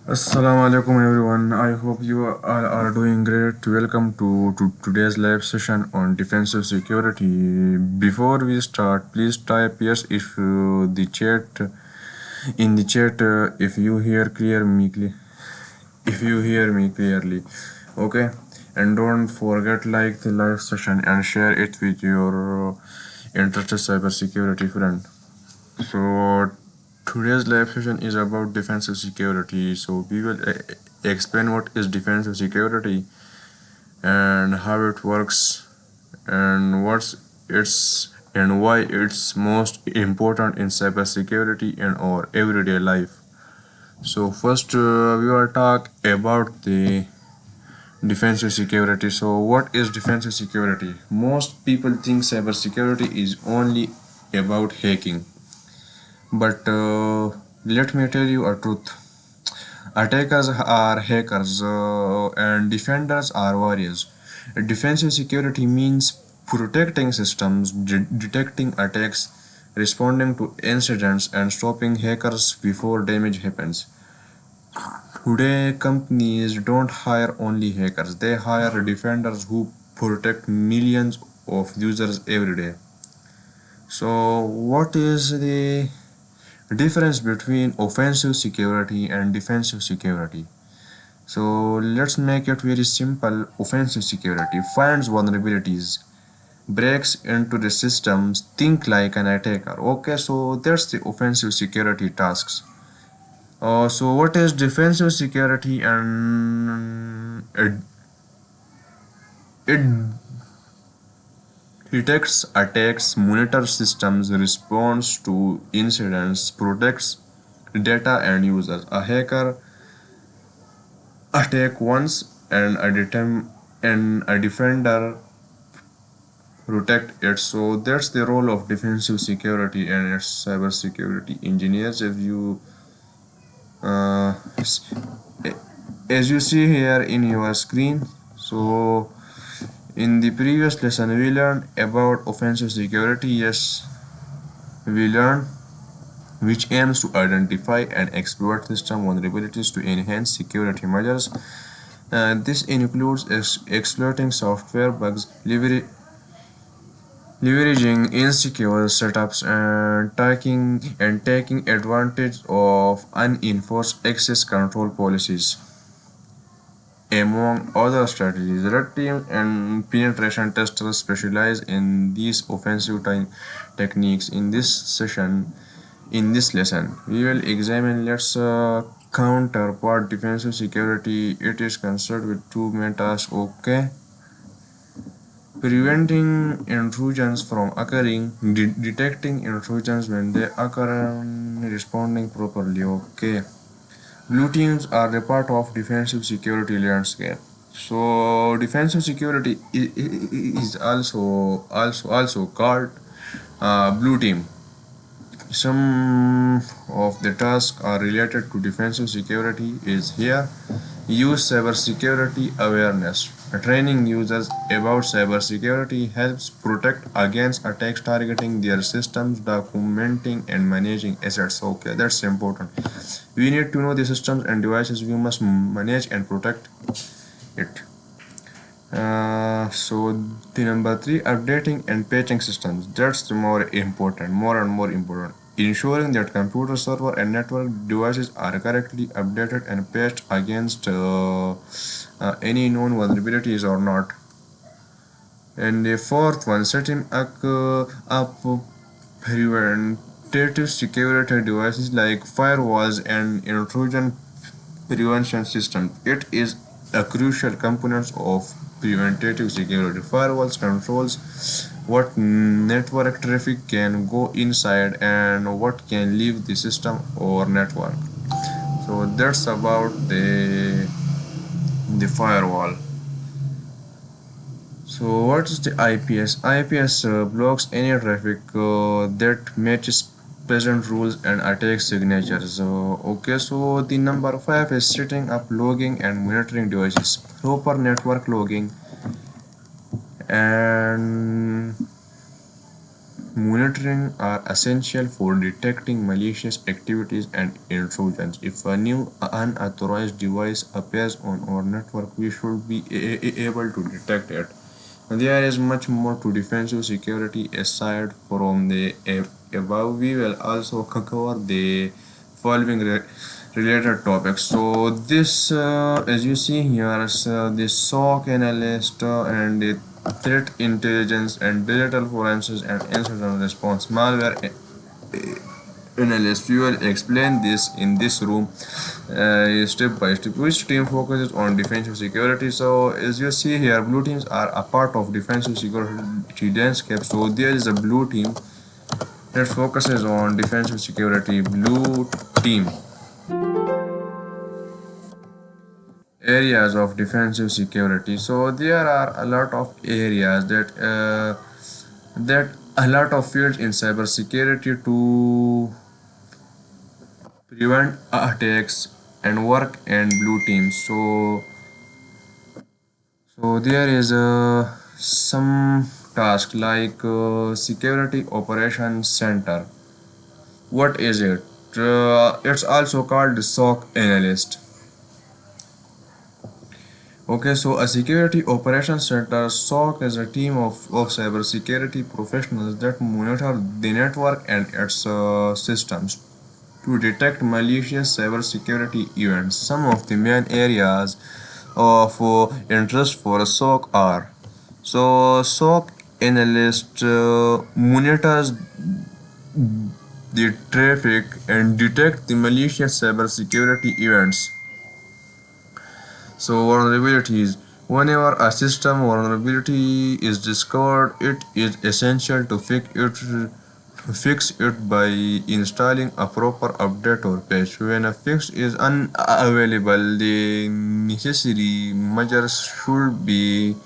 Assalamu alaikum everyone. I hope you all are doing great. Welcome to today's live session on defensive security. Before we start, please type yes if the chat in the chat if you hear me clearly. Okay, and don't forget like the live session and share it with your interested cybersecurity friend. So today's live session is about defensive security. So we will explain what is defensive security and how it works and what's its and why it's most important in cybersecurity in our everyday life. So first we will talk about the defensive security. So what is defensive security? Most people think cybersecurity is only about hacking. But let me tell you a truth. Attackers are hackers and defenders are warriors. Defensive security means protecting systems, detecting attacks, responding to incidents, and stopping hackers before damage happens. Today, companies don't hire only hackers, they hire defenders who protect millions of users every day. So, what is the difference between offensive security and defensive security? So let's make it very simple. Offensive security finds vulnerabilities, breaks into the systems, think like an attacker. Okay, so that's the offensive security tasks. So what is defensive security? And it detects attacks, monitors systems, responds to incidents, protects data and users. A hacker attack once and a defender protect it. So that's the role of defensive security and its cybersecurity engineers. If you uh, as you see here in your screen, so in the previous lesson we learned about offensive security. Yes, we learned which aims to identify and exploit system vulnerabilities to enhance security measures. This includes exploiting software bugs, leveraging insecure setups, and taking advantage of unenforced access control policies, among other strategies. Red team and penetration testers specialize in these offensive techniques. In this lesson, we will examine let's counterpart defensive security. It is concerned with two main tasks. Okay, preventing intrusions from occurring, detecting intrusions when they occur, and responding properly. Okay, blue teams are a part of defensive security landscape. So defensive security is also called blue team. Some of the tasks are related to defensive security is here. Use cybersecurity awareness. Training users about cybersecurity helps protect against attacks targeting their systems, documenting and managing assets. Okay, that's important. We need to know the systems and devices we must manage and protect it. So the number three, updating and patching systems. That's the more and more important. Ensuring that computer server and network devices are correctly updated and patched against any known vulnerabilities or not. And the fourth one, setting up preventative security devices like firewalls and intrusion prevention system. It is a crucial component of preventative security. Firewalls controls what network traffic can go inside and what can leave the system or network. So that's about the firewall. So what is the IPS? IPS blocks any traffic that matches present rules and attacks signatures. Okay, so the number five is setting up logging and monitoring devices. Proper network logging and monitoring are essential for detecting malicious activities and intrusions. If a new unauthorized device appears on our network, we should be able to detect it. There is much more to defensive security aside from the above. We will also cover the following related topics. So this, as you see here, is the SOC analyst and the threat intelligence and digital forensics and incident response malware analyst. We will explain this in this room step by step. Which team focuses on defensive security? So as you see here, blue teams are a part of defensive security landscape. So there is a blue team that focuses on defensive security. Blue team. Areas of defensive security. So there are a lot of areas that a lot of fields in cybersecurity to prevent attacks and work and blue teams. So there is some task like security operations center. What is it? It's also called the SOC analyst. Okay, so a security operations center SOC is a team of cybersecurity professionals that monitor the network and its systems to detect malicious cybersecurity events. Some of the main areas of interest for a SOC are: so SOC analyst monitors the traffic and detect the malicious cybersecurity events. So vulnerabilities. Whenever a system vulnerability is discovered, it is essential to fix it by installing a proper update or patch. When a fix is unavailable, the necessary measures should be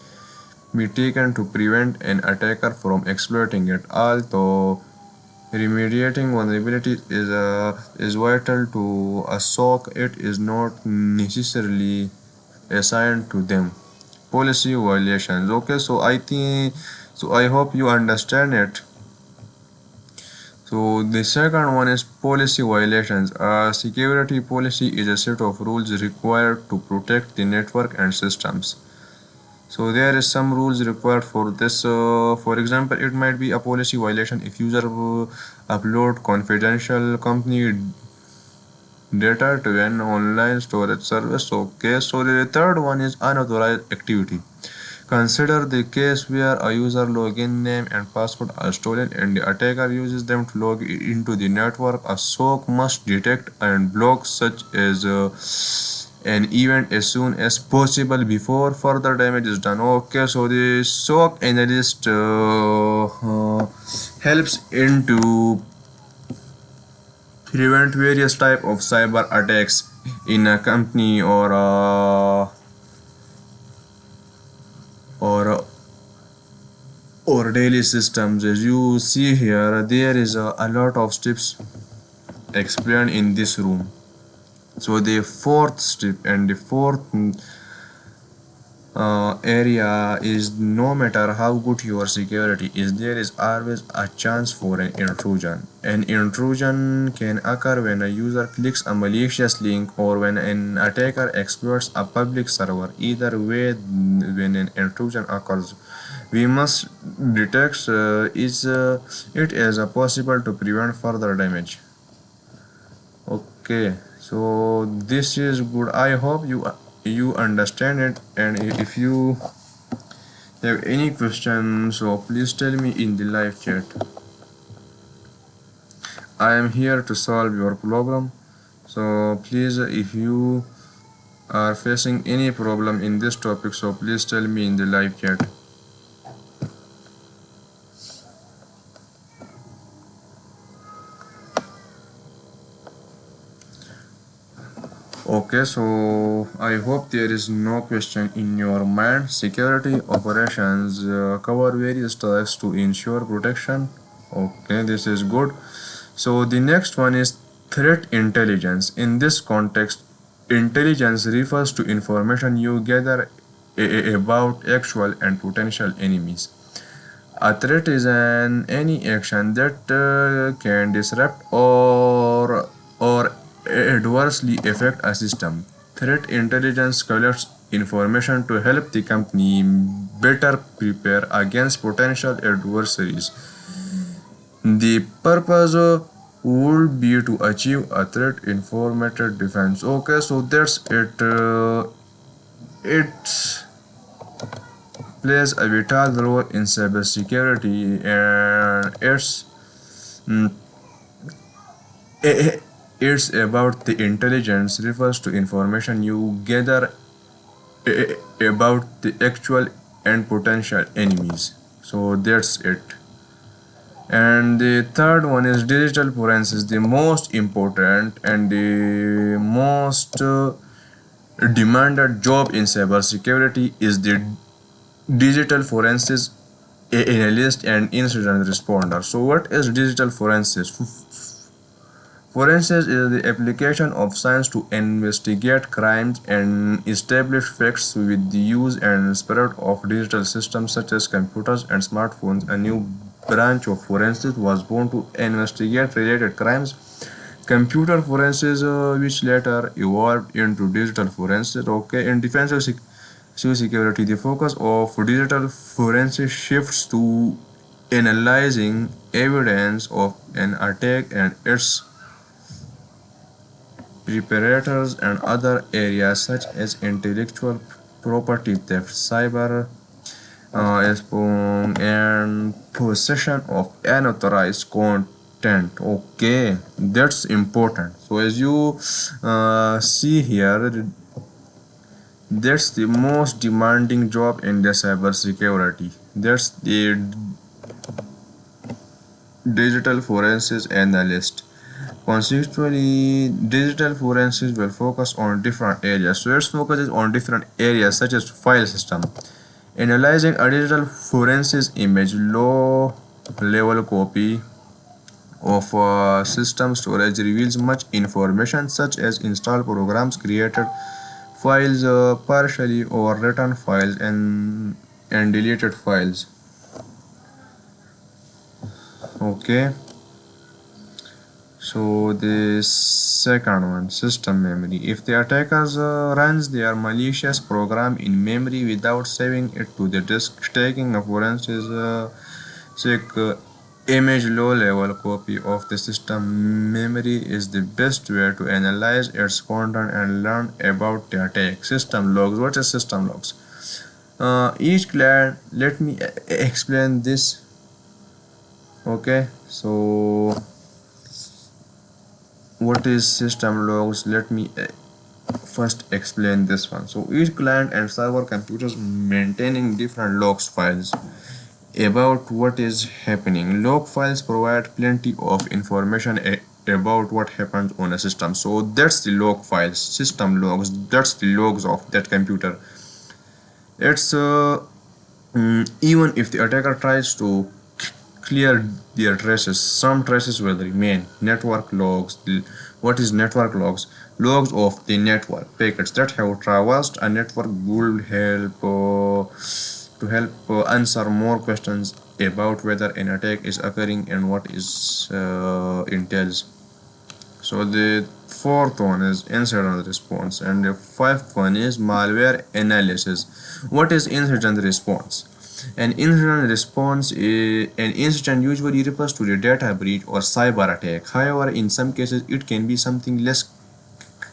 taken to prevent an attacker from exploiting it. Although remediating vulnerabilities is vital to a SOC, it is not necessarily assigned to them. Policy violations. Okay, so I hope you understand it. So the second one is policy violations. A security policy is a set of rules required to protect the network and systems. So there is some rules required for this. For example, it might be a policy violation if user upload confidential company data to an online storage service. Okay, so the third one is unauthorized activity. Consider the case where a user login name and password are stolen and the attacker uses them to log into the network. A SOC must detect and block such as an event as soon as possible before further damage is done. Okay, so the SOC analyst helps into prevent various type of cyber attacks in a company or or daily systems. As you see here, there is a lot of steps explained in this room. So the fourth step and the fourth area is, no matter how good your security is, there is always a chance for an intrusion. An intrusion can occur when a user clicks a malicious link or when an attacker exploits a public server. Either way, when an intrusion occurs, we must detect it as possible to prevent further damage. Okay, so this is good. I hope you understand it, and if you have any questions, so please tell me in the live chat. I am here to solve your problem. So please, if you are facing any problem in this topic, so please tell me in the live chat. Okay, so I hope there is no question in your mind. Security operations cover various tasks to ensure protection. Okay, this is good. So the next one is threat intelligence. In this context, intelligence refers to information you gather about actual and potential enemies, A threat is any action that can disrupt or adversely affect a system. Threat intelligence collects information to help the company better prepare against potential adversaries. The purpose would be to achieve a threat informed defense. Okay, so that's it. It plays a vital role in cybersecurity, and mm, it's about the intelligence refers to information you gather about the actual and potential enemies. So that's it. And the third one is digital forensics, the most important and the most demanded job in cybersecurity is the digital forensics analyst and incident responder. So what is digital forensics? Forensics is the application of science to investigate crimes and establish facts with the use and spread of digital systems such as computers and smartphones. A new branch of forensics was born to investigate related crimes. Computer forensics, which later evolved into digital forensics. Okay, in defensive security, the focus of digital forensics shifts to analyzing evidence of an attack and its preparators and other areas such as intellectual property theft, cyber espionage, and possession of unauthorized content. Okay, that's important. So as you see here, that's the most demanding job in the cybersecurity. That's the digital forensics analyst. Conceptually, digital forensics will focus on different areas. So its focus is on different areas such as file system. Analyzing a digital forensics image, low level copy of system storage reveals much information such as installed programs, created files, partially overwritten files, and deleted files. Okay. So the second one, system memory. If the attackers runs their malicious program in memory without saving it to the disk, taking a forensic image low-level copy of the system memory is the best way to analyze its content and learn about the attack. System logs. What is system logs? Each client. Let me explain this. Okay, so what is system logs? Let me first explain this one. So each client and server computers maintaining different logs files about what is happening. Log files provide plenty of information about what happens on a system. So that's the log files, system logs. That's the logs of that computer. It's even if the attacker tries to clear their traces, some traces will remain. Network logs. What is network logs? Logs of the network packets that have traversed a network will help to help answer more questions about whether an attack is occurring and what is entails. So the fourth one is incident response, and the fifth one is malware analysis. What is incident response? An incident usually refers to the data breach or cyber attack. However, in some cases, it can be something less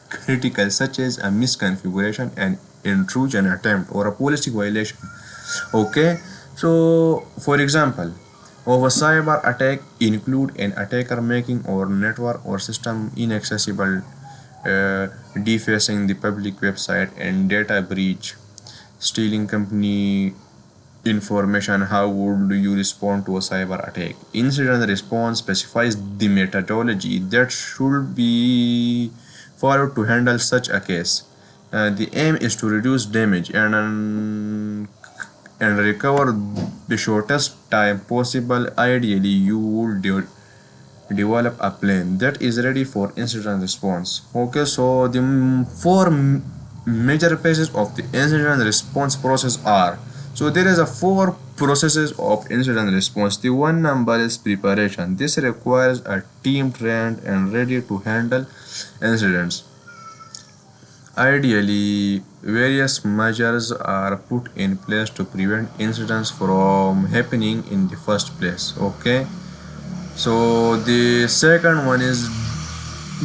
critical, such as a misconfiguration, an intrusion attempt, or a policy violation. Okay, so for example, of a cyber attack include an attacker making our network or system inaccessible, defacing the public website, and data breach, stealing company information. How would you respond to a cyber attack? Incident response specifies the methodology that should be followed to handle such a case. The aim is to reduce damage and recover the shortest time possible. Ideally, you would develop a plan that is ready for incident response. Okay, so the four major phases of the incident response process are, so there is a four processes of incident response. The one number is preparation. This requires a team trained and ready to handle incidents. Ideally, various measures are put in place to prevent incidents from happening in the first place. Okay, so the second one is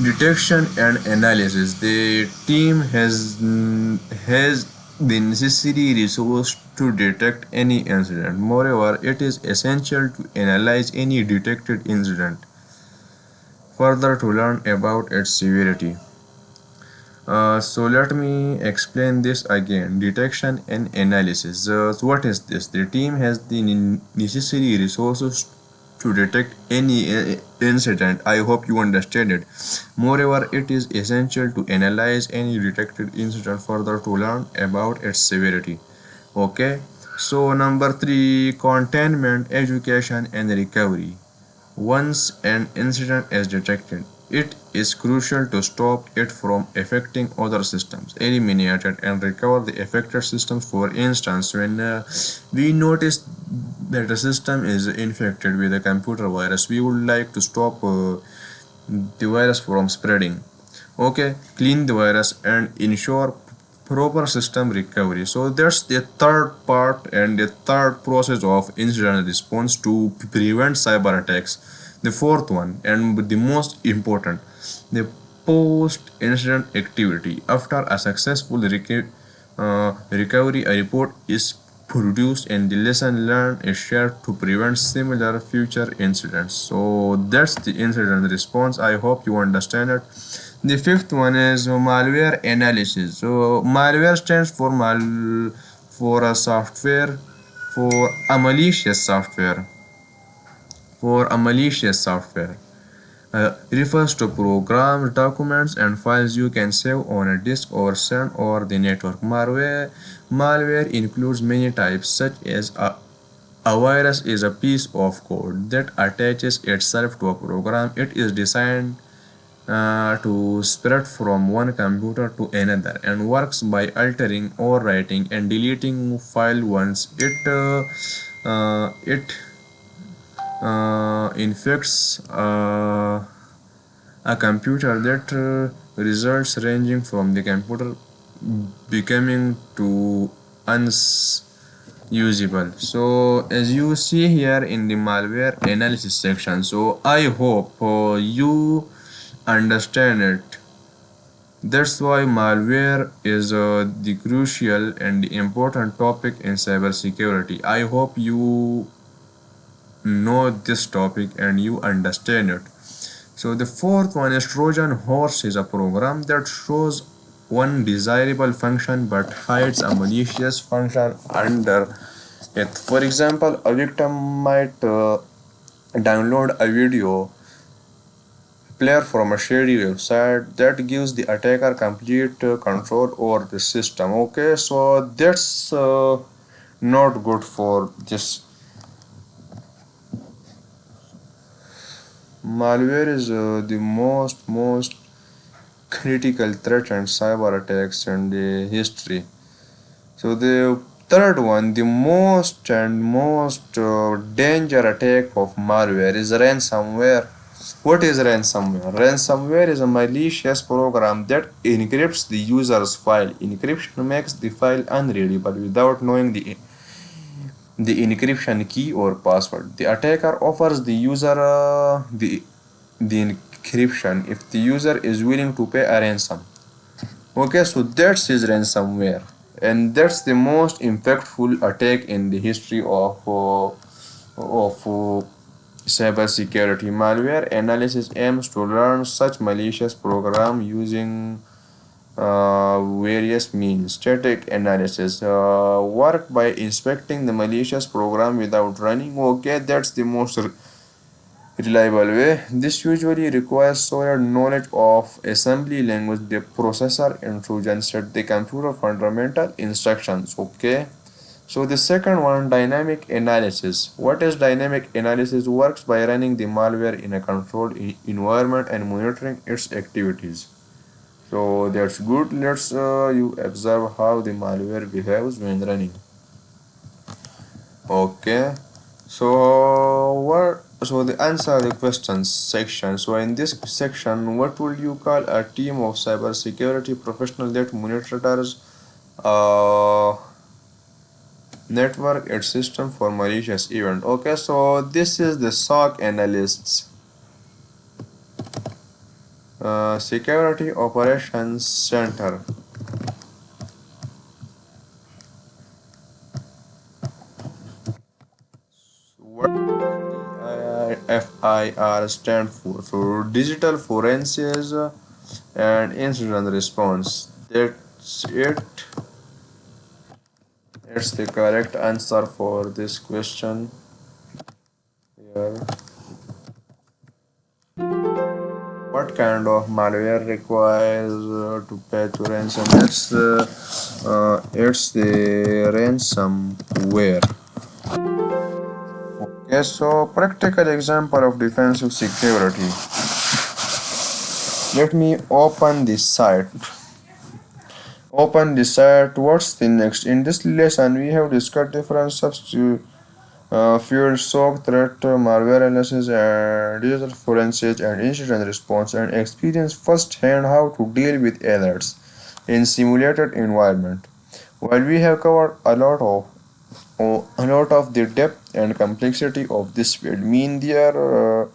detection and analysis. The team has the necessary resource to detect any incident. Moreover, it is essential to analyze any detected incident further to learn about its severity. So let me explain this again. Detection and analysis. So what is this? The team has the necessary resources to detect any incident. I hope you understand it. Moreover, it is essential to analyze any detected incident further to learn about its severity. Okay. So number three, containment, education, and recovery. Once an incident is detected, it is crucial to stop it from affecting other systems, eliminate it, and recover the affected systems. For instance, when we notice that a system is infected with a computer virus, we would like to stop the virus from spreading. Okay, clean the virus and ensure proper system recovery. So that's the third part and the third process of incident response to prevent cyber attacks. The fourth one and the most important, the post incident activity. After a successful recovery, a report is produced and the lesson learned is shared to prevent similar future incidents. So that's the incident response. I hope you understand it. The fifth one is malware analysis. So malware stands for a software for a malicious software for a malicious software. Refers to programs, documents, and files you can save on a disk or send over the network. Malware includes many types, such as a virus is a piece of code that attaches itself to a program. It is designed to spread from one computer to another and works by altering, overwriting, and deleting file once it infects a computer. That results ranging from the computer becoming to unusable. So as you see here in the malware analysis section, so I hope you understand it. That's why malware is the crucial and the important topic in cybersecurity. I hope you know this topic and you understand it. So the fourth one is Trojan horse is a program that shows one desirable function but hides a malicious function under it. For example, a victim might download a video player from a shady website that gives the attacker complete control over the system. Okay, so that's not good for this. Malware is the most critical threat and cyber attacks in the history. So the third one, the most danger attack of malware is ransomware. What is ransomware? Ransomware is a malicious program that encrypts the user's file. Encryption makes the file unreadable without knowing the encryption key or password. The attacker offers the user the encryption if the user is willing to pay a ransom. Okay, so that's his ransomware, and that's the most impactful attack in the history of cybersecurity. Malware analysis aims to learn such malicious program using various means. Static analysis work by inspecting the malicious program without running. Okay, that's the most reliable way. This usually requires solid knowledge of assembly language, the processor intrusion set, the computer fundamental instructions. Okay. So the second one, dynamic analysis. What is dynamic analysis? Works by running the malware in a controlled environment and monitoring its activities. So that's good. Let's you observe how the malware behaves when running. Okay. So the answer the questions section. So in this section, what would you call a team of cybersecurity professionals that monitors uh network its system for malicious event? Okay, so this is the SOC analysts, security operations center. What FIR stand for? So digital forensics and incident response. That's it. It's the correct answer for this question. Here. What kind of malware requires to pay to ransom? It's the ransomware. Okay, so practical example of defensive security. Let me open this site. What's the next? In this lesson, we have discussed different substitute field SOC threat, malware analysis, and digital forensics and incident response, and experience firsthand how to deal with alerts in simulated environment. While we have covered a lot of the depth and complexity of this field, mean there are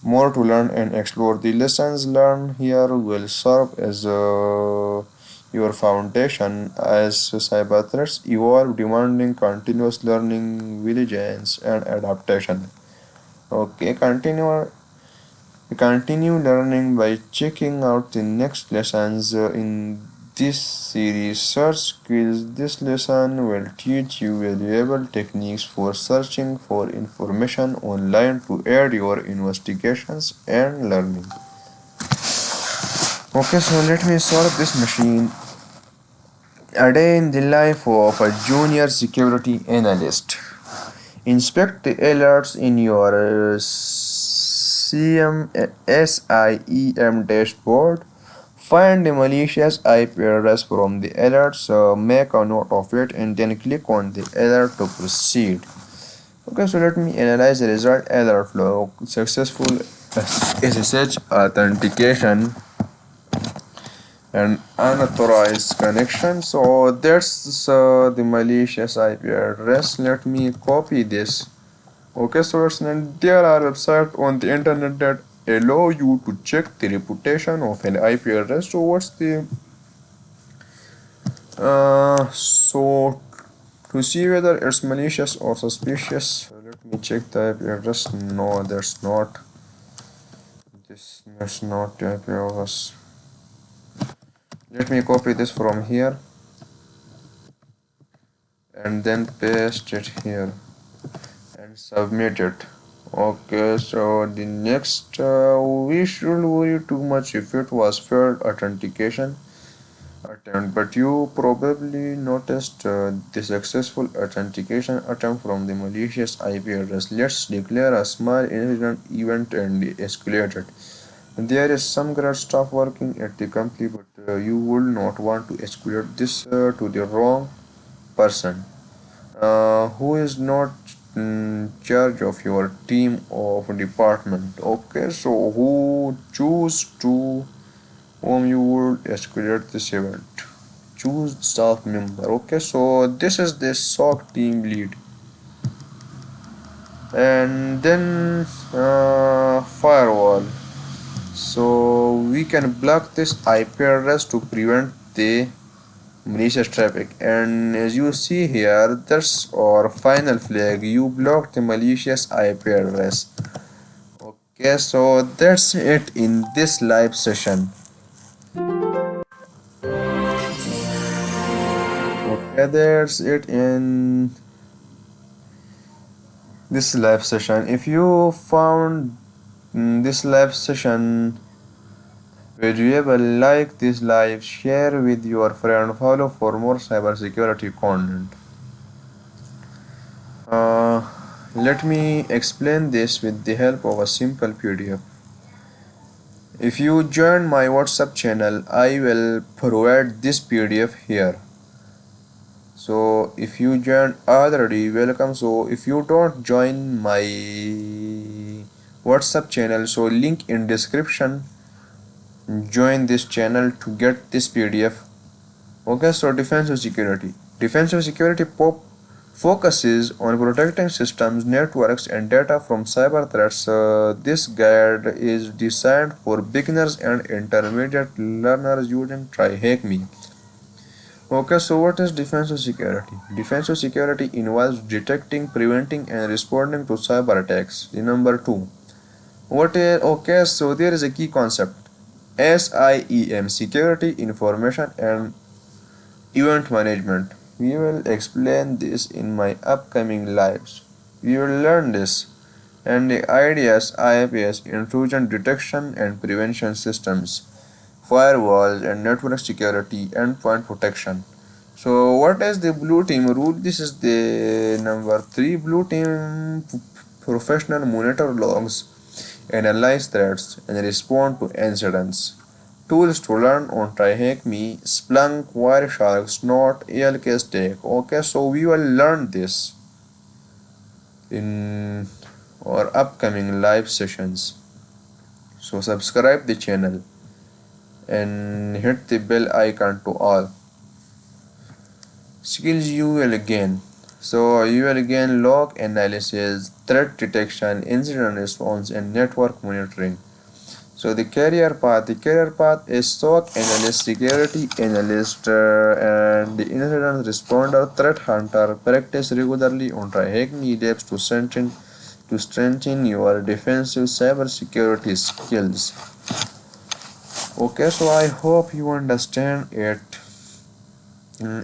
more to learn and explore. The lessons learned here will serve as your foundation as cyber threats evolve, demanding continuous learning, vigilance, and adaptation. Okay, continue learning by checking out the next lessons in this series. Search skills. This lesson will teach you valuable techniques for searching for information online to aid your investigations and learning. Okay, so let me solve this machine. A day in the life of a junior security analyst. Inspect the alerts in your SIEM dashboard. Find the malicious IP address from the alerts, make a note of it, and then click on the alert to proceed. Okay, so let me analyze the result. Alert flow: successful SSH authentication and unauthorized connection. So that's the malicious IP address. Let me copy this. Okay, so there are websites on the internet that allow you to check the reputation of an IP address. So what's the so to see whether it's malicious or suspicious? Let me check the IP address. No, there's not. There's not the IP address. Let me copy this from here and then paste it here and submit it. Okay, so the next we shouldn't worry too much if it was failed authentication attempt, but you probably noticed the successful authentication attempt from the malicious IP address. Let's declare a small incident event and escalate it. There is some great stuff working at the company, but you would not want to escalate this to the wrong person who is not in charge of your team of department. Okay, so who choose to whom you would escalate this event? Choose staff member. Okay, so this is the SOC team lead, and then firewall. So we can block this IP address to prevent the malicious traffic, and as you see here, that's our final flag. You blocked the malicious IP address. Okay, so that's it in this live session. Okay, that's it in this live session. If you found this live session valuable, like this live, share with your friend, follow for more cybersecurity content. Let me explain this with the help of a simple PDF. If you join my WhatsApp channel, I will provide this PDF here. So if you joined already, welcome. So if you don't join my WhatsApp channel, so link in description, join this channel to get this PDF. Okay, so defensive security focuses on protecting systems, networks, and data from cyber threats. This guide is designed for beginners and intermediate learners using TryHackMe. Okay, so what is defensive security? Defensive security involves detecting, preventing, and responding to cyber attacks. The number two. What is okay? So there is a key concept. SIEM, security, information, and event management. We will explain this in my upcoming lives. We will learn this and the ideas IPS, intrusion detection and prevention systems, firewalls and network security, endpoint protection. So what is the blue team rule? This is the number 3. Blue team professional monitor logs, analyze threats, and respond to incidents. Tools to learn on TryHackMe, Splunk, Wireshark, Snort, ALK Stack. Okay, so we will learn this in our upcoming live sessions. So subscribe the channel and hit the bell icon to all. Skills you will gain. So you will gain log analysis, threat detection, incident response, and network monitoring. So the career path is SOC analyst, security analyst, and the incident responder, threat hunter. Practice regularly on TryHackMe labs to strengthen your defensive cybersecurity skills. Okay, so I hope you understand it.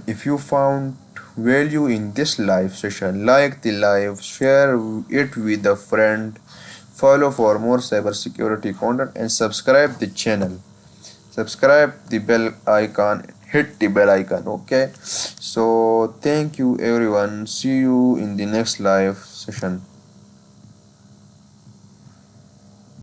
If you found value in this live session, like the live, share it with a friend, follow for more cybersecurity content, and subscribe the channel. Subscribe the bell icon, hit the bell icon. Okay, so thank you everyone. See you in the next live session.